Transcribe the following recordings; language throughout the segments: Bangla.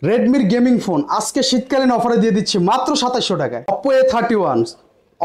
রেডমির গেমিং ফোন আজকে শীতকালীন অফারে দিয়ে দিচ্ছি মাত্র 2700 টাকায়। Oppo A31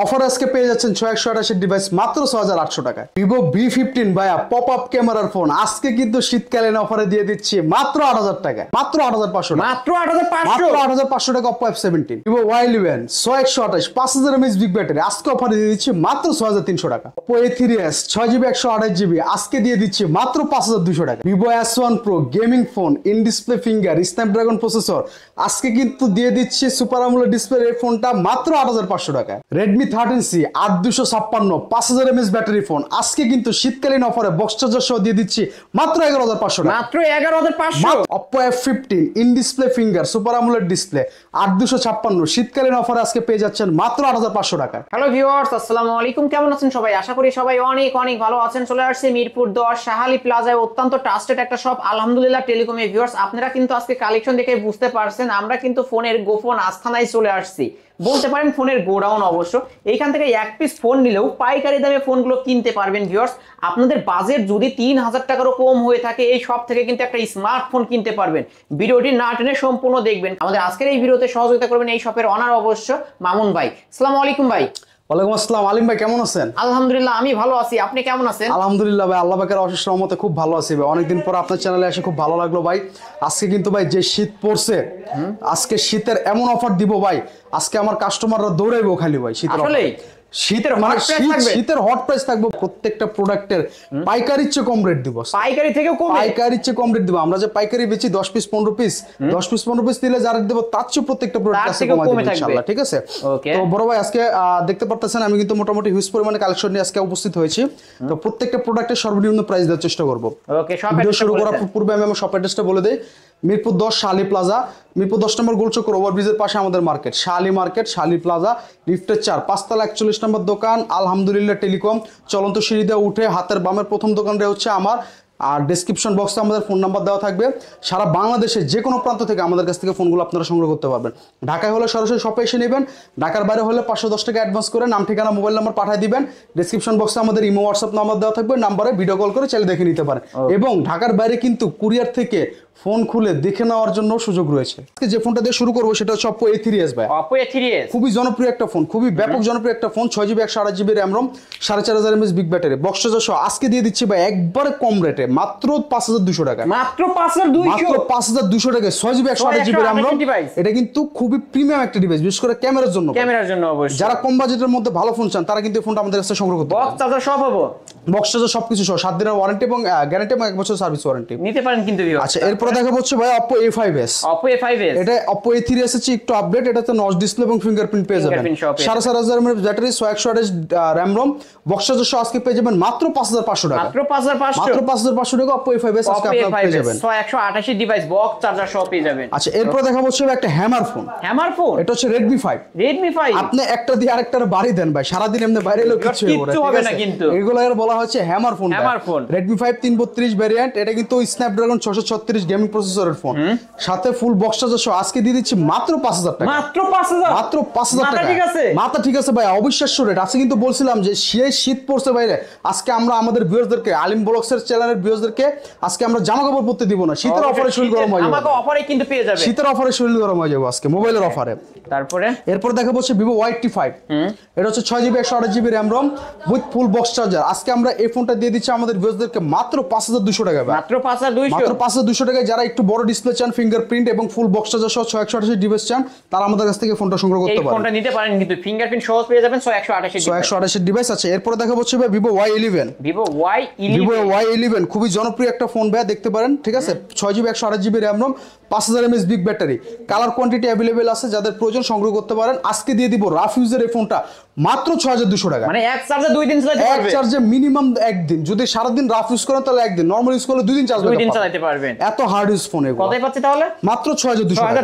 অফার আজকে পেয়ে যাচ্ছেন 6128 ডিভাইস মাত্র 6800 টাকায়। Vivo V15 ভাইয়া পপ আপ ক্যামেরার ফোন আজকে কিন্তু শীতকালীন অফারে দিয়ে দিচ্ছি মাত্র 8000 টাকায়, মাত্র 8500 মাত্র 8500 মাত্র 8500 টাকা। Oppo F17 Vivo Y11 6128 5000 mAh big battery আজকে অফারে দিয়ে দিচ্ছি মাত্র 6300 টাকা। Oppo A3s 6GB 128GB আজকে দিয়ে দিচ্ছি মাত্র 5200 টাকা। Vivo S1 Pro gaming phone in display finger Snapdragon processor আজকে কিন্তু দিয়ে দিচ্ছি সুপার আমোলেড ডিসপ্লে এই ফোনটা মাত্র 8500 টাকা। Redmi 13C 8256 5000 mAh battery phone আজকে কিন্তু শীতকালীন অফারে বক্স চার্জার সহ দিয়ে দিচ্ছি মাত্র 11500 টাকা। মাত্র 11500। Oppo F15 in display finger super AMOLED display 8256 শীতকালীন অফারে আজকে পেয়ে যাচ্ছেন মাত্র 8500 টাকা। হ্যালো ভিউয়ার্স, আসসালামু আলাইকুম। কেমন আছেন সবাই? আশা করি সবাই অনেক অনেক ভালো আছেন। চলে আসছে মিরপুর 10 শাহালি প্লাজায় অত্যন্ত ট্রাস্টেড একটা শপ আলহামদুলিল্লাহ টেলিকমে। ভিউয়ার্স, আপনারা কিন্তু আজকে কালেকশন দেখে বুঝতে পারছেন আমরা কিন্তু ফোনের গোপন আস্থানায় চলে আসছি, বলতে পারেন ফোনের গোডাউন। অবশ্য এইখান থেকে এক পিস ফোন নিলেও পাইকারি দামে ফোনগুলো কিনতে পারবেন। ভিউয়ার্স, আপনাদের বাজেট যদি 3000 টাকারও কম হয়ে থাকে এই শপ থেকে কিন্তু একটা স্মার্টফোন কিনতে পারবেন। ভিডিওটি না টেনে সম্পূর্ণ দেখবেন। আমাদের আজকের এই ভিডিওতে সহযোগিতা করবেন এই শপের অনার অবশ্য মামুন ভাই। আসসালামু আলাইকুম ভাই। ওয়ালাইকুম আসসালাম। আলিম ভাই কেমন আছেন? আলহামদুলিল্লাহ আমি ভালো আছি, আপনি কেমন আছেন? আলহামদুলিল্লাহ ভাই, আল্লাহ পাকের অশেষ রহমতে খুব ভালো আছি ভাই। অনেকদিন পর আপনার চ্যানেলে এসে খুব ভালো লাগলো ভাই। আজকে কিন্তু ভাই যে শীত পড়ছে, আজকে শীতের এমন অফার দিব ভাই, আজকে আমার কাস্টমাররা দৌড়াইবো খালি ভাই শীতের আসলে শীতের মানে শীতের হট প্রাইস থাকবে। প্রত্যেকটা প্রোডাক্টের পাইকারির চেয়ে কম রেট দিব, পাইকারি থেকেও কম, পাইকারির চেয়ে কম রেট দিব। আমরা যে পাইকারি বেচি 10 পিস 15 পিস 10 পিস 15 পিস দিলে যা রেট দেব তার চেয়ে প্রত্যেকটা প্রোডাক্ট আছে কমাই দেব ইনশাআল্লাহ, ঠিক আছে? তো বড় ভাই আজকে দেখতে পারতেছেন আমি কিন্তু মোটামুটি হিউজ পরিমাণে কালেকশন নিয়ে আজকে উপস্থিত হয়েছি। তো প্রত্যেকটা প্রোডাক্টের সর্বনিম্ন প্রাইস দেওয়ার চেষ্টা করব। ওকে, সব ভিডিও শুরু করার পূর্বে আমি আমার শপ অ্যাড্রেসটা বলে দেই। মিরপুর 10 শালি প্লাজা, মিরপুর 10 নম্বর গোলচক্কর ওভারব্রিজের পাশে আমাদের মার্কেট শালি মার্কেট, শালি প্লাজা, লিফটের 4 5তলা 41 নম্বর দোকান আলহামদুলিল্লাহ টেলিকম। চলন্ত সিঁড়ি দিয়ে উঠে হাতের বামের প্রথম দোকানটা হচ্ছে আমার। আর ডেসক্রিপশন বক্সে আমাদের ফোন নাম্বার দেওয়া থাকবে। সারা বাংলাদেশে যে কোনো প্রান্ত থেকে আমাদের কাছ থেকে ফোনগুলো আপনারা সংগ্রহ করতে পারবেন। ঢাকায় হলে সরাসরি শপে এসে নেবেন, ঢাকার বাইরে হলে 510 টাকা অ্যাডভান্স করে নাম ঠিকানা মোবাইল নাম্বার পাঠিয়ে দিবেন। ডেসক্রিপশন বক্সে আমাদের ইমো হোয়াটসঅ্যাপ নাম্বার দেওয়া থাকবে, নাম্বারে ভিডিও কল করে চাইলে দেখে নিতে পারেন। এবং ঢাকার বাইরে কিন্তু কুরিয়ার থেকে ফোন খুলে দেখে নেওয়ার জন্য সুযোগ রয়েছে। আজকে যে ফোনটা দিয়ে শুরু করবো সেটা হচ্ছে Oppo A3s ভাই। Oppo A3s খুবই জনপ্রিয় একটা ফোন, খুবই ব্যাপক জনপ্রিয় একটা phone. 6GB 128GB RAM ROM 4500 mAh big battery box charger সহ আজকে দিয়ে দিচ্ছি ভাই একবারে কম রেটে মাত্র 5200 টাকা। মাত্র 5200, মাত্র 5200 টাকা 6GB 128GB র্যাম রম। এটা কিন্তু খুবই প্রিমিয়াম একটা ডিভাইস, বিশেষ করে ক্যামেরার জন্য। ক্যামেরার জন্য অবশ্যই যারা কম বাজেটের মধ্যে ভালো ফোন চান তারা কিন্তু এই ফোনটা আমাদের কাছে সংগ্রহ করতে পারেন। বক্স চার্জার সব হবে, বক্স চার্জার সবকিছু সহ 7 দিনের ওয়ারেন্টি এবং গ্যারান্টি এবং 1 বছর সার্ভিস ওয়ারেন্টি নিতে পারেন কিন্তু। আচ্ছা, এরপর দেখাবো হচ্ছে ভাই Oppo A5s। Oppo A5s এটা Oppo A3s এর একটু আপডেট। এটাতে নচ ডিসপ্লে এবং ফিঙ্গারপ্রিন্ট পেয়ে যাবেন। 4500 mAh battery 128 RAM ROM box charger সহ আজকে পেয়ে যাবেন মাত্র 5500 টাকা। মাত্র 5500, মাত্র 5500 টাকা Oppo A5s আজকে আপনারা পেয়ে যাবেন। 128 ডিভাইস বক্স চার্জার সহ পেয়ে যাবেন। আচ্ছা, এরপর দেখাবো হচ্ছে একটা হ্যামার ফোন। হ্যামার ফোন এটা হচ্ছে Redmi 5। Redmi 5 আপনি একটা দিয়ে আরেকটার বাড়ি দেন ভাই, সারা দিন এমনি বাইরে এলো কিছু হবে না কিন্তু। এগুলোর বলা হচ্ছে hammer phone. Hammer phone Redmi 5 332 variant. এটা কিন্তু স্ন্যাপড্রাগন 636 গেমিং প্রসেসরের ফোন, সাথে ফুল বক্স চার্জার সহ আজকে দিয়ে দিচ্ছি মাত্র 5000 টাকা। মাত্র 5000, মাত্র 5000 টাকা। ঠিক আছে, মাথা ঠিক আছে ভাই, অবিশ্বাস্য রেট। আজকে কিন্তু বলছিলাম যে শীত পড়ছে বাইরে, আজকে আমরা আমাদের ভিউয়ারদেরকে আলিম ব্লগসের চ্যানেলের ভিউয়ারদেরকে আজকে আমরা জামা কাপড় পরতে দিব না, শীতের অফারে শরীর গরম হয়ে যাবে। আমাকে অফারে কিন্তু পেয়ে যাবে, শীতের অফারে শরীর গরম হয়ে যাবে আজকে মোবাইলের অফারে। তারপরে এরপর দেখাবো হচ্ছে Vivo Y85। এটা হচ্ছে 6GB 128GB RAM ROM with full box charger. আজকে আমরা এই ফোনটা দিয়ে দিচ্ছি আমাদের ভিউয়ারদেরকে মাত্র 5200 টাকা। মাত্র 5200, মাত্র 5200 টাকায় যারা একটু বড় ডিসপ্লে চান, ফিঙ্গারপ্রিন্ট এবং ফুল বক্স চার্জার সহ 128 ডিভাইস চান, তারা আমাদের কাছ থেকে ফোনটা সংগ্রহ করতে পারেন। এই ফোনটা নিতে পারেন কিন্তু ফিঙ্গারপ্রিন্ট সহ পেয়ে যাবেন 128 ডিভাইস আছে। এরপরে দেখাবো হচ্ছে Vivo Y11। Vivo Y11 খুবই জনপ্রিয় একটা ফোন ভাই, দেখতে পারেন, ঠিক আছে? 6GB 128GB RAM ROM 5000 mAh big battery, colour quantity available আছে, যাদের প্রয়োজন সংগ্রহ করতে পারেন। আজকে দিয়ে দিব রাফ ইউজের এই ফোনটা মাত্র 6200 টাকা। মানে এক চার্জে 2 দিন চালাতে পারবেন। এক চার্জে মিনিমাম একদিন, যদি সারা দিন রাফ ইউজ করেন তাহলে একদিন, নরমাল ইউজ করলে 2 দিন চালাতে পারবেন। এত হার্ড ইউজ ফোন এগুলো। কতই পাচ্ছি তাহলে? মাত্র 6200 টাকা।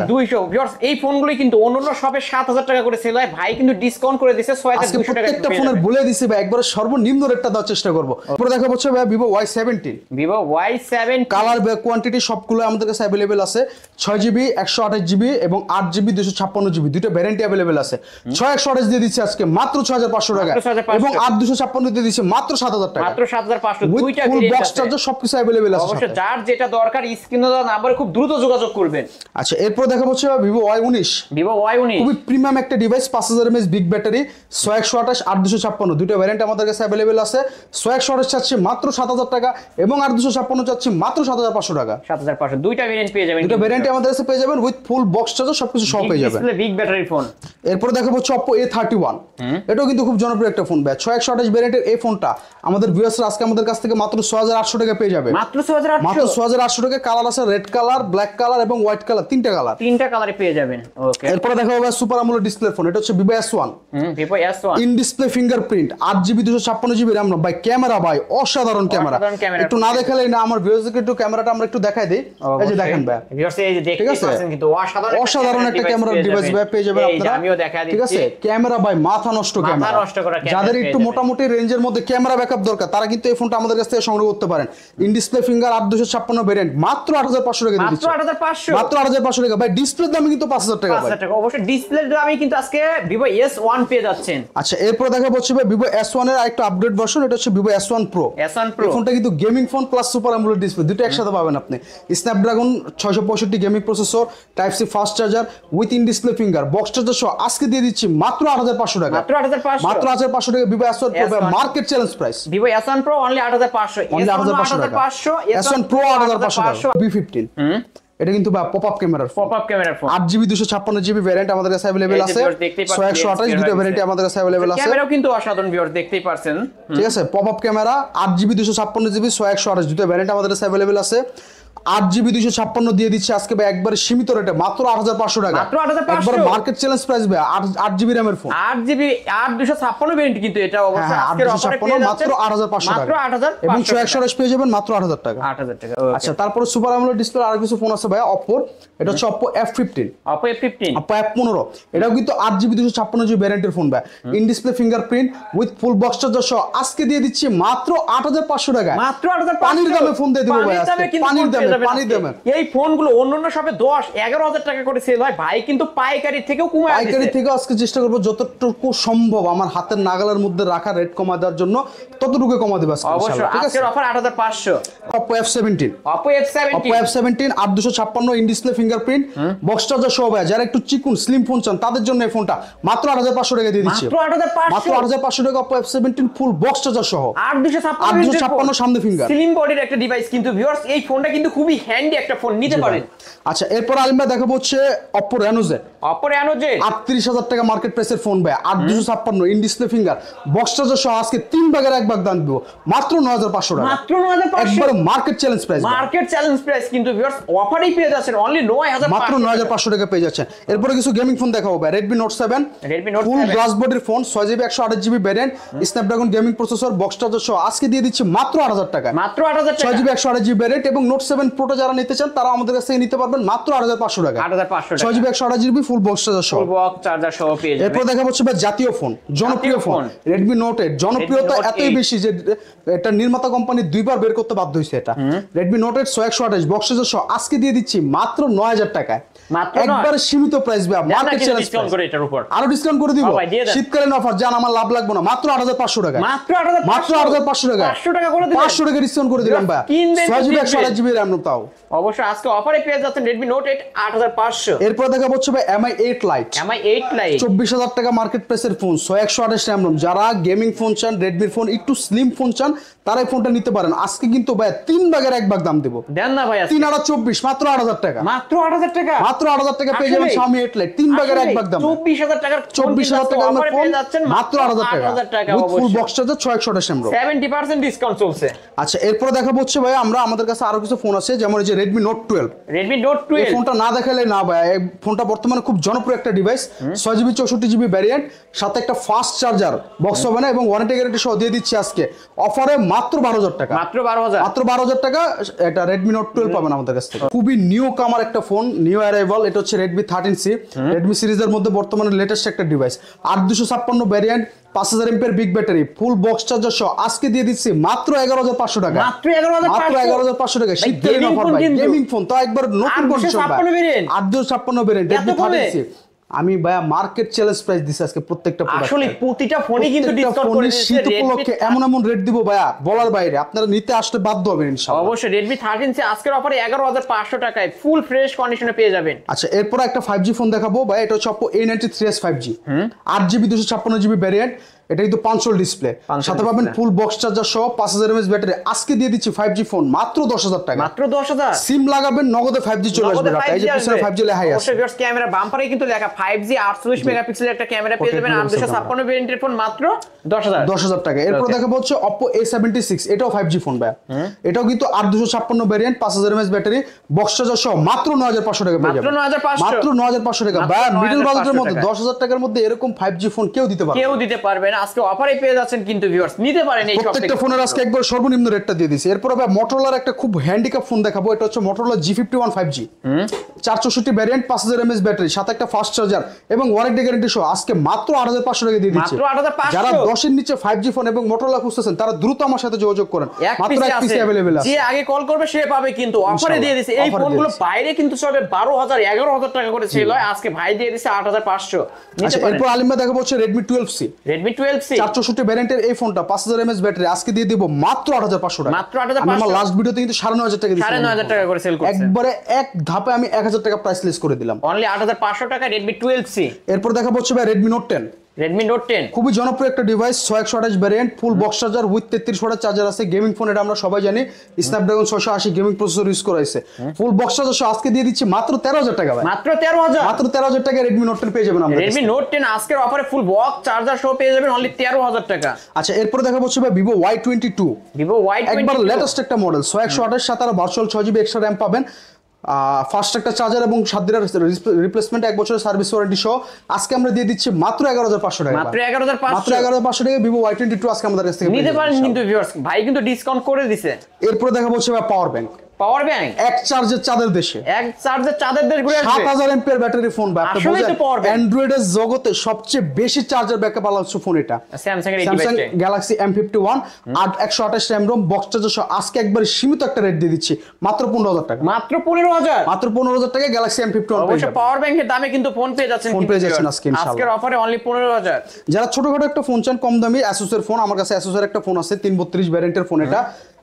ভিউয়ার্স, এই ফোনগুলোই কিন্তু অন্যান্য শপে 7000 টাকা করে সেল হয়, ভাই কিন্তু ডিসকাউন্ট করে দিয়েছে 6200 টাকা। প্রত্যেকটা ফোনের বলে দিছি ভাই, একবার সর্বনিম্ন রেটটা দেওয়ার চেষ্টা করব। এরপর দেখা হচ্ছে ভাই Vivo Y17। Vivo Y7 colour quantity সবগুলো আমাদের কাছে अवेलेबल আছে। 6GB 128GB এবং 8GB 256GB দুটো ভ্যারিয়েন্ট अवेलेबल আছে। 6128 দিয়ে দিচ্ছি আজকে মাত্র 6500 টাকা, মাত্র 6500 এবং 8256 দিয়ে দিচ্ছি মাত্র 7000 টাকা, মাত্র 7500 উইথ দুইটা ফুল ভেরিয়েন্ট বক্স আছে। চার্জার সবকিছু अवेलेबल আছে অবশ্যই সাথে। যার যেটা দরকার স্ক্রিনে দেওয়া নাম্বারে খুব দ্রুত যোগাযোগ করবেন। আচ্ছা এরপর দেখা হচ্ছে Vivo Y19, Vivo Y19 খুবই প্রিমিয়াম একটা ডিভাইস, 5000 mAh বিগ ব্যাটারি, 6128 8256 দুটো ভ্যারিয়েন্ট আমাদের কাছে अवेलेबल আছে। 6128 চাচ্ছি মাত্র 7000 টাকা এবং 8256 চাচ্ছি মাত্র 7500 টাকা। 7500 দুইটা ভেরিয়েন্ট পেয়ে যাবেন, দুটো ভ্যারিয়েন্ট আমাদের কাছে পেয়ে যাবেন উইথ ফুল বক্স চার্জার সবকিছু সহ পেয়ে যাবেন। Display big battery phone. এরপর দেখাবো হচ্ছে Oppo A31, এটাও কিন্তু খুব জনপ্রিয় একটা ফোন ভাই। 6128 ভ্যারিয়েন্টের এই ফোনটা আমাদের ভিউয়ার্সরা আজকে আমাদের কাছ থেকে মাত্র 6800 টাকা পেয়ে যাবে, মাত্র 6800 মাত্র 6800 টাকা। কালার আছে রেড কালার, ব্ল্যাক কালার এবং হোয়াইট কালার, তিনটা কালার, তিনটা কালারে পেয়ে যাবেন। ওকে এরপরে দেখা হবে সুপার আমোলেড ডিসপ্লে ফোন, এটা হচ্ছে Vivo S1, Vivo S1 in display fingerprint, 8GB 256GB RAM ভাই। ক্যামেরা ভাই অসাধারণ ক্যামেরা, অসাধারণ ক্যামেরা। একটু না দেখালেই না, আমার ভিউয়ার্সকে একটু ক্যামেরাটা আমরা একটু দেখাই দেই। এই যে দেখেন ভাই, ভিউয়ার্স এই যে দেখতে ঠিক আছে? পাচ্ছেন কিন্তু অসাধারণ একটা ক্যামেরা ডিভাইস ভাই পেয়ে যাবেন এই যে আপনারা, আমিও দেখা ঠিক দিচ্ছি। আছে? ক্যামেরা ভাই মাথা নষ্ট মাথা ক্যামেরা, নষ্ট করা ক্যামেরা যাদের পেয়ে একটু যাবেন। মোটামুটি রেঞ্জের মধ্যে ক্যামেরা ব্যাকআপ দরকার তারা কিন্তু এই ফোনটা আমাদের কাছ থেকে সংগ্রহ করতে পারেন। ইন ডিসপ্লে ফিঙ্গার 8256 ভেরিয়েন্ট মাত্র 8500 টাকা দিয়ে মাত্র দিচ্ছি, 8500 মাত্র 8500 টাকা ভাই। ডিসপ্লের দামই কিন্তু 5000 টাকা ভাই। 5000 টাকা। অবশ্যই ডিসপ্লের দামই কিন্তু আজকে Vivo S1 পেয়ে যাচ্ছেন। আচ্ছা এরপর দেখা হচ্ছে ভাই Vivo S1 এর আরেকটা আপডেট ভার্সন, এটা হচ্ছে Vivo S1 Pro। S1 Pro এই ফোনটা কিন্তু gaming phone plus super AMOLED display দুটো একসাথে পাবেন আপনি। Snapdragon 665 gaming processor, type C fast charger with in display finger box charger সহ আজকে দিয়ে দিচ্ছি মাত্র 8500 টাকা, মাত্র 8500 মাত্র 8500 টাকা Vivo S1 Pro S1 market challenge price, Vivo S1 Pro only 8500 only 8500 টাকা। 8500 S1 Pro 8500 টাকা। B15 এটা কিন্তু পপআপ ক্যামেরার ফোন, পপআপ ক্যামেরার ফোন। 8GB 256GB ভ্যারিয়েন্ট আমাদের কাছে अवेलेबल এই যে আছে, viewers দেখতেই পাচ্ছেন, 6128 দুটো ভ্যারিয়েন্ট আমাদের কাছে अवेलेबल আছে। ক্যামেরাও কিন্তু অসাধারণ ভিউয়ার্স দেখতেই পাচ্ছেন। ঠিক আছে, পপআপ ক্যামেরা 8GB 256GB 6128 দুটো ভ্যারিয়েন্ট আমাদের কাছে अवेलेबल আছে। 8GB 256 দিয়ে দিচ্ছে আজকে ভাই একবার সীমিত রেটে মাত্র 8500 টাকা, মাত্র 8500 একবার মার্কেট চ্যালেঞ্জ প্রাইস ভাই। 8GB RAM এর ফোন, 8GB 8256 ভেরিয়েন্ট কিন্তু এটা অবশ্যই হ্যাঁ আজকের অফারে 856 পেয়ে মাত্র যাচ্ছেন 8500 মাত্র টাকা, 8500 এবং 6128 পেয়ে যাবেন মাত্র 8000 টাকা। 8000 টাকা। আচ্ছা তারপরে সুপার আমোলেড ডিসপ্লে আর কিছু ফোন আছে ভাই Oppo, এটা হচ্ছে Oppo F15, Oppo F15 Oppo F15 এটাও কিন্তু 8GB 256GB ভ্যারিয়েন্টের ফোন ভাই। In display fingerprint with full box charger সহ আজকে দিয়ে দিচ্ছি মাত্র 8500 টাকা, মাত্র 8500 পানির দামে ফোন দিয়ে দিব ভাই আজকে, পানির দামে। এই ফোনগুলো অন্যান্য শপে 10-11000 টাকা করে সেল হয়, ভাই কিন্তু পাইকারি থেকেও কমায় দিয়েছে। পাইকারি থেকে আজকে চেষ্টা করবো যতটুকু সম্ভব আমার হাতের নাগালের মধ্যে রাখা রেট কমা দেওয়ার জন্য ততটুকু কমা দেব আজকে অবশ্যই ইনশাআল্লাহ, ঠিক আছে? আজকের offer 8500 Oppo F17, Oppo F17 Oppo F17 8256 in display fingerprint box charger সহ ভাই। যারা একটু চিকুন স্লিম ফোন চান তাদের জন্য এই ফোনটা মাত্র 8500 টাকা দিয়ে দিচ্ছি, মাত্র 8500 টাকা Oppo F17 full box charger সহ 8256 সামনে ফিঙ্গার স্লিম বডির একটা ডিভাইস কিন্তু ভিউয়ার্স এই ফোনটা কিন্তু খুবই হ্যান্ডি একটা ফোন নিতে পারেন। আচ্ছা এরপর আলিমা দেখাবো হচ্ছে Oppo Reno Z, Oppo Reno Z 38000 টাকা মার্কেট প্রাইসের ফোন ভাই। 8256 in display finger box charger সহ আজকে 3 ভাগের 1 ভাগ দাম দিব মাত্র 9500 টাকা, মাত্র 9500 একবার market challenge price, market challenge price কিন্তু ভিউয়ার্স অফারেই পেয়ে যাচ্ছেন অনলি 9500 মাত্র 9500 টাকা পেয়ে যাচ্ছেন। এরপরে কিছু গেমিং ফোন দেখাবো ভাই। Redmi Note 7 ফুল গ্লাস বডির phone 6GB 128GB variant, Snapdragon gaming processor box charger সহ আজকে দিয়ে দিচ্ছি মাত্র 8000 টাকা, মাত্র 8000 টাকা। 6GB 128GB ভ্যারিয়েন্ট এবং Note 7 Pro যারা নিতে চান তারা আমাদের কাছ থেকে নিতে পারবেন মাত্র 8500 টাকা, 8500 টাকা 6GB 128GB full box charger সহ। ফুল বক্স চার্জার সহ পেয়ে যাবেন। এরপর দেখা হচ্ছে ভাই জাতীয় ফোন, জনপ্রিয় ফোন Redmi Note 8, জনপ্রিয়তা Note এতই 8 বেশি যে এটা নির্মাতা কোম্পানি দুইবার বের করতে বাধ্য হয়েছে। এটা Redmi Note 8 128 বক্স চার্জার সহ আজকে দিয়ে দিচ্ছি মাত্র 9000 টাকায়, মাত্র একবার সীমিত প্রাইস ভাই, মার্কেট চ্যালেঞ্জ ডিসকাউন্ট করে এটার উপর আরো ডিসকাউন্ট করে দিব। ভাই, দিয়ে দেন। শীতকালীন অফার জান আমার লাভ লাগবে না, মাত্র 8500 টাকা, মাত্র 8500 মাত্র 8500 টাকা, 500 টাকা করে দিবেন, 500 টাকা ডিসকাউন্ট করে দিলাম ভাই। কিনবেন তো 6GB কিনবেন। 128GB RAM তাও অবশ্যই আজকে অফারে পেয়ে যাচ্ছেন Redmi Note 8 8500। এরপর দেখা হচ্ছে ভাই MI 8 Lite, MI 8 Lite 24000 টাকা মার্কেট প্রাইসের ফোন, 128 RAM ROM। যারা গেমিং ফোন চান, রেডমির ফোন একটু স্লিম ফোন চান তারা এই ফোনটা নিতে পারেন। আজকে কিন্তু ভাই 3 ভাগের 1 ভাগ দাম দেব, দেন না ভাই আজকে 3 আর 24 মাত্র 8000 টাকা, মাত্র 8000 টাকা, মাত্র 8000 টাকা পেয়ে যাবেন Xiaomi 8 Lite 3 ভাগের 1 ভাগ দাম, 24000 টাকার 24000 টাকার অফারে ফোন পেয়ে যাচ্ছেন মাত্র 8000 টাকা with full box charger 628 RAM ROM। 70% discount চলছে। আচ্ছা এরপর দেখাবো হচ্ছে ভাই আমরা আমাদের কাছে আরো কিছু ফোন আছে, যেমন এই যে Redmi Note 12। Redmi Note এই 12 ফোনটা না দেখালে না ভাই, এই ফোনটা বর্তমানে খুব জনপ্রিয় একটা ডিভাইস, 6GB 64GB ভ্যারিয়েন্ট, সাথে একটা ফাস্ট চার্জার বক্স হবে না এবং ওয়ারেন্টি গ্যারান্টি সহ দিয়ে দিচ্ছি আজকে অফারে মাত্র 12000 টাকা, মাত্র 12000, মাত্র 12000 টাকা এটা Redmi Note 12 পাবেন আমাদের কাছ থেকে। খুবই নিউ কামার একটা ফোন, নিউ অ্যারাইভাল, এটা হচ্ছে Redmi 13C, Redmi সিরিজের মধ্যে বর্তমানে লেটেস্ট একটা device, 8256 variant, 5000 mAh big battery, full box charger সহ আজকে দিয়ে দিচ্ছি মাত্র 11500 টাকা, মাত্র 11500, মাত্র 11500 টাকা। শীতকালীন অফার ভাই, গেমিং ফোন তো একবার নতুন কন্ডিশন ভাই, 8256 ভ্যারিয়েন্ট Redmi 13C আমি ভাইয়া মার্কেট চ্যালেঞ্জ প্রাইস দিছি আজকে প্রত্যেকটা প্রোডাক্ট। আসলে প্রতিটা ফোনে কিন্তু ডিসকাউন্ট করে দিয়েছে। শীত উপলক্ষে এমন এমন রেট দিব ভাইয়া বলার বাইরে, আপনারা নিতে আসলে বাধ্য হবেন ইনশাআল্লাহ। অবশ্যই Redmi 13C আজকের অফারে 11500 টাকায় ফুল ফ্রেশ কন্ডিশনে পেয়ে যাবেন। আচ্ছা, এরপর একটা 5G ফোন দেখাবো ভাই, এটা হচ্ছে Oppo A93s 5G, 8GB 256GB variant. এটা কিন্তু পাঁচশোল ডিসপ্লে, সাথে পাবেন ফুল বক্স চার্জার সহ 5000 mAh ব্যাটারি। আজকে দিয়ে দিচ্ছি 5G ফোন মাত্র 10,000 টাকা। মাত্র 10,000। সিম লাগাবেন, নগদে 5G চলে আসবে। এই যে পিছনে 5G লেখাই আছে। অবশ্যই ভিউয়ার্স, ক্যামেরা বাম্পারে কিন্তু লেখা 5G 48 মেগাপিক্সেলের একটা ক্যামেরা পেয়ে যাবেন 8256 ভেরিয়েন্টের ফোন মাত্র 10,000 টাকা। এরপর দেখাবো হচ্ছে Oppo A76, এটাও 5G ফোন ভাই। এটাও কিন্তু 8256 variant, 5000 mAh battery, box charger সহ মাত্র 9500 টাকা পেয়ে যাবেন। মাত্র 9500 টাকা ভাই, মিডল বাজেটের মধ্যে 10,000 টাকার মধ্যে এরকম 5G ফোন কেউ দিতে পারবে না। আজকে অফারে পেয়ে যাচ্ছেন কিন্তু ভিউয়ার্স, নিতে পারেন এই প্রত্যেকটা ফোনের আজকে একবার সর্বনিম্ন রেটটা দিয়ে দিয়েছি। এরপর ভাই Motorola একটা খুব হ্যান্ডিক্যাপ ফোন দেখাবো, এটা হচ্ছে Motorola G51 5G, 464 variant, 5000 mAh battery, সাথে একটা ফাস্ট চার্জার এবং ওয়ারেন্টি গ্যারান্টি সহ আজকে মাত্র 8500 টাকা দিয়ে দিচ্ছি। মাত্র 8500। যারা 10 এর নিচে 5G ফোন এবং Motorola খুঁজতেছেন তারা দ্রুত আমার সাথে যোগাযোগ করেন, মাত্র এক পিস अवेलेबल আছে। যে আগে কল করবে সে পাবে, কিন্তু অফারে দিয়ে দিয়েছে। এই ফোনগুলো বাইরে কিন্তু সবে 12000 11000 টাকা করে ছিল, আজকে ভাই দিয়ে দিয়েছে 8500। নিতে পারেন। এরপর আলিমা দেখাবো হচ্ছে Redmi 12C, 464 ভ্যারিয়েন্টের এই ফোনটা, 5000 mAh ব্যাটারি, আজকে দিয়ে দিব মাত্র 8500 টাকা। মাত্র 8500। আমি আমার লাস্ট ভিডিওতে কিন্তু 9500 টাকা দিয়েছি, 9500 টাকা করে সেল করছি। একবারে এক ধাপে আমি 1000 টাকা প্রাইস লিস্ট করে দিলাম, অনলি 8500 টাকা Redmi 12C। এরপর দেখাবো হচ্ছে ভাই Redmi Note 10, Redmi Note 10 খুবই জনপ্রিয় একটা device, 6128 variant, full box charger with 33 ওয়াটের চার্জার আছে, গেমিং ফোন। এটা আমরা সবাই জানি স্ন্যাপড্রাগন 680 গেমিং প্রসেসর ইউজ করা হয়েছে, ফুল বক্স চার্জার সহ আজকে দিয়ে দিচ্ছি মাত্র 13000 টাকা ভাই। মাত্র 13000। মাত্র 13000 টাকা Redmi Note 10 পেয়ে যাবেন আমরা। Redmi Note 10 আজকের অফারে ফুল বক্স চার্জার সহ পেয়ে যাবেন অনলি 13000 টাকা। আচ্ছা, এরপরে দেখাবো হচ্ছে ভাই Vivo Y22, Vivo Y22 একবার লেটেস্ট একটা মডেল, 6128 সাথে আর ভার্চুয়াল 6GB এক্সট্রা র‍্যাম পাবেন, ফাস্ট একটা চার্জার এবং 7 দিনের রিপ্লেসমেন্ট, 1 বছরের সার্ভিস ওয়ারেন্টি সহ আজকে আমরা দিয়ে দিচ্ছি মাত্র 11500 টাকা। মাত্র 11500। মাত্র 11500 টাকা Vivo Y22 আজকে আমাদের কাছ থেকে নিতে পারেন কিন্তু ভিউয়ার্স, ভাই কিন্তু ডিসকাউন্ট করে দিছে। এরপরে দেখাবো হচ্ছে ভাই পাওয়ার ব্যাংক, পাওয়ার ব্যাংক এক চার্জের চাঁদের দেশে, এক চার্জের চাঁদের দেশ ঘুরে আসবে। 7000 এমপিআর ব্যাটারি ফোন ভাই, আপনি আসলেই তো power বুঝেন bank। অ্যান্ড্রয়েডের জগতে সবচেয়ে বেশি চার্জার ব্যাকআপ আলা হচ্ছে ফোন এটা, স্যামসাং এর এই স্যামসাং ডিভাইসটা। Galaxy M51 128 RAM ROM box charger সহ আজকে একবার সীমিত একটা রেট দিয়ে দিচ্ছি মাত্র 15000 টাকা। মাত্র 15000। মাত্র 15000 টাকা গ্যালাক্সি M51 অবশ্য পাওয়ার ব্যাংকের দামে কিন্তু ফোন পেয়ে যাচ্ছেন, ফোন পেয়ে যাচ্ছেন আজকে ইনশাআল্লাহ। আজকের অফারে অনলি 15000। যারা ছোটখাটো একটা ফোন চান কম দামি, Asus এর ফোন, আমার কাছে Asus এর একটা ফোন আছে 332 ভ্যারিয়েন্টের ফোন, এটা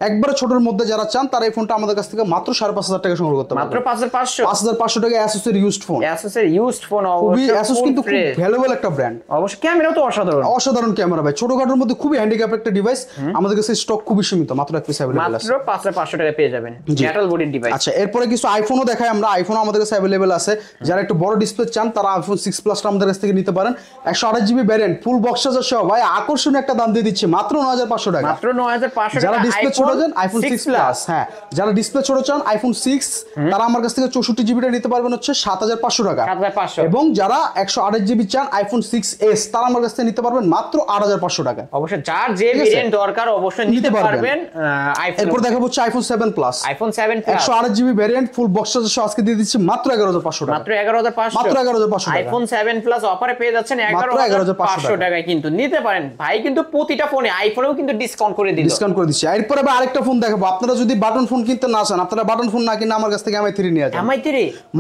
একবারে ছোটর মধ্যে যারা চান তারা এই ফোনটা আমাদের কাছ থেকে মাত্র 5500 টাকা সংগ্রহ করতে পারবেন। মাত্র 5500। 5500 টাকা Asus এর ইউজড ফোন। Asus এর ইউজড ফোন খুবই অবশ্য Asus কিন্তু খুব ভ্যালুয়েবল একটা ব্র্যান্ড। অবশ্য ক্যামেরাও তো অসাধারণ। অসাধারণ ক্যামেরা ভাই, ছোটখাটোর মধ্যে খুবই হ্যান্ডিক্যাপ একটা ডিভাইস, আমাদের কাছে স্টক খুবই সীমিত, মাত্র এক পিস अवेलेबल আছে। মাত্র 5500 টাকা পেয়ে যাবেন মেটাল বডির ডিভাইস। আচ্ছা, এরপরে কিছু আইফোনও দেখাই আমরা, আইফোনও আমাদের কাছে अवेलेबल আছে। যারা একটু বড় ডিসপ্লে চান তারা iPhone 6 Plus টা আমাদের কাছ থেকে নিতে পারেন, 128GB variant, full box charger সহ ভাই আকর্ষণীয় একটা দাম দিয়ে দিচ্ছি মাত্র 9500 টাকা। মাত্র 9500 টাকা। যারা ডিসপ্লে ছোট চান iPhone 6 Plus, হ্যাঁ, যারা ডিসপ্লে ছোট চান iPhone 6 তারা আমার কাছ থেকে 64GB টা নিতে পারবেন হচ্ছে 7500 টাকা। 7500। এবং যারা 128GB চান iPhone 6s তারা আমার কাছ থেকে নিতে পারবেন মাত্র 8500 টাকা। অবশ্য যার যে ভেরিয়েন্ট দরকার অবশ্যই নিতে পারবেন আইফোন। এরপর দেখাবো হচ্ছে iPhone 7 Plus, iPhone 7 Plus 128GB variant, full box charger সহ আজকে দিয়ে দিচ্ছি মাত্র 11500 টাকা। মাত্র 11500। মাত্র 11500 টাকা। iPhone 7 Plus অফারে পেয়ে যাচ্ছেন 11500 টাকায়, কিন্তু নিতে পারেন। ভাই কিন্তু প্রতিটা ফোনে, আইফোনেও কিন্তু ডিসকাউন্ট করে দিল। ডিসকাউন্ট করে দিচ্ছি। এরপরে আবার আরেকটা ফোন দেখাবো, আপনারা যদি বাটন ফোন কিনতে না চান, আপনারা বাটন ফোন না কিনে আমার কাছ থেকে MI3 নিয়ে যান। MI3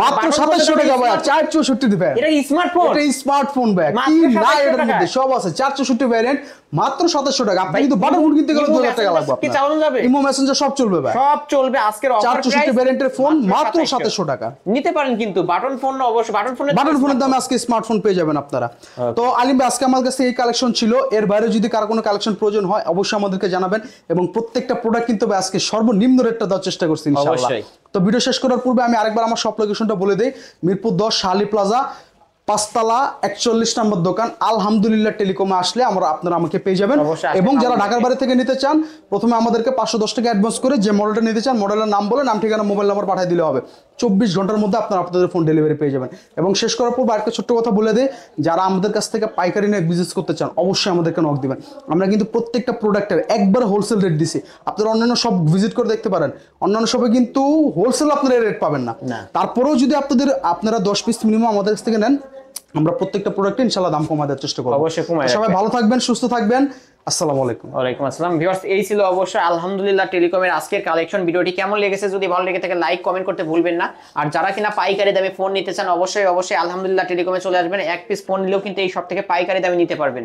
মাত্র 2700 টাকা ভাই, 464 দিবেন। এটা স্মার্টফোন, এটা স্মার্টফোন ভাই, কি না এর মধ্যে সব আছে, 464 ভ্যারিয়েন্ট, মাত্র 2700 টাকা। আপনি কিন্তু বাটন ফোন কিনতে গেলে 2000 টাকা লাগবে কি চালানো যাবে? ইমো মেসেঞ্জার সব চলবে ভাই, সব চলবে। আজকের অফার প্রাইস 464 ভ্যারিয়েন্টের ফোন মাত্র 2700 টাকা। নিতে পারেন কিন্তু বাটন ফোন অবশ্য, বাটন ফোনের দামে আজকে স্মার্টফোন পেয়ে যাবেন আপনারা। তো আলিম ভাই, আজকে আমার কাছে এই কালেকশন ছিল, এর বাইরে যদি কারো কোনো কালেকশন প্রয়োজন হয় অবশ্যই আমাদেরকে জানাবেন, এবং প্রত্যেকটা প্রোডাক্ট কিন্তু আজকে সর্বনিম্ন রেটটা দেওয়ার চেষ্টা করছি ইনশাআল্লাহ। তো ভিডিও শেষ করার পূর্বে আমি আরেকবার আমার শপ লোকেশনটা বলে দেই, মিরপুর 10 শাহালি প্লাজা, 5 তলা 41 নম্বর দোকান আলহামদুলিল্লাহ টেলিকমে আসলে আপনারা আমাকে পেয়ে যাবেন। এবং যারা ঢাকার বাইরে থেকে নিতে চান প্রথমে আমাদেরকে 510 টাকা অ্যাডভান্স করে যে মডেলটা নিতে চান মডেলের নাম বলে, নাম ঠিকানা মোবাইল নাম্বার পাঠিয়ে দিলে হবে, 24 ঘন্টার মধ্যে আপনারা আপনাদের ফোন ডেলিভারি পেয়ে যাবেন। এবং শেষ করার পর আরেকটা ছোট্ট কথা বলে দেই, যারা আমাদের কাছ থেকে পাইকারি নিয়ে বিজনেস করতে চান অবশ্যই আমাদেরকে নক দিবেন। আমরা কিন্তু প্রত্যেকটা প্রোডাক্টের একবার হোলসেল রেট দিছি, আপনারা অন্যান্য সব ভিজিট করে দেখতে পারেন, অন্যান্য সবে কিন্তু হোলসেল আপনারা রেট পাবেন না। তারপরেও যদি আপনারা 10 পিস মিনিমাম আমাদের কাছ থেকে নেন, আমরা প্রত্যেকটা প্রোডাক্টে ইনশাআল্লাহ দাম কমায় দেওয়ার চেষ্টা করব। অবশ্যই কমায়। সবাই ভালো থাকবেন, সুস্থ থাকবেন, আসসালামু আলাইকুম। ওয়ালাইকুম আসসালাম। ভিউয়ার্স, এই ছিল অবশ্যই আলহামদুলিল্লাহ টেলিকমের আজকের কালেকশন। ভিডিওটি কেমন লেগেছে যদি ভালো লেগে থাকে লাইক কমেন্ট করতে ভুলবেন না। আর যারা কিনা পাইকারি দামে ফোন নিতে চান অবশ্যই আলহামদুলিল্লাহ টেলিকমে চলে আসবেন। এক পিস ফোন নিলেও কিন্তু এই সব থেকে পাইকারি দামে নিতে পারবেন।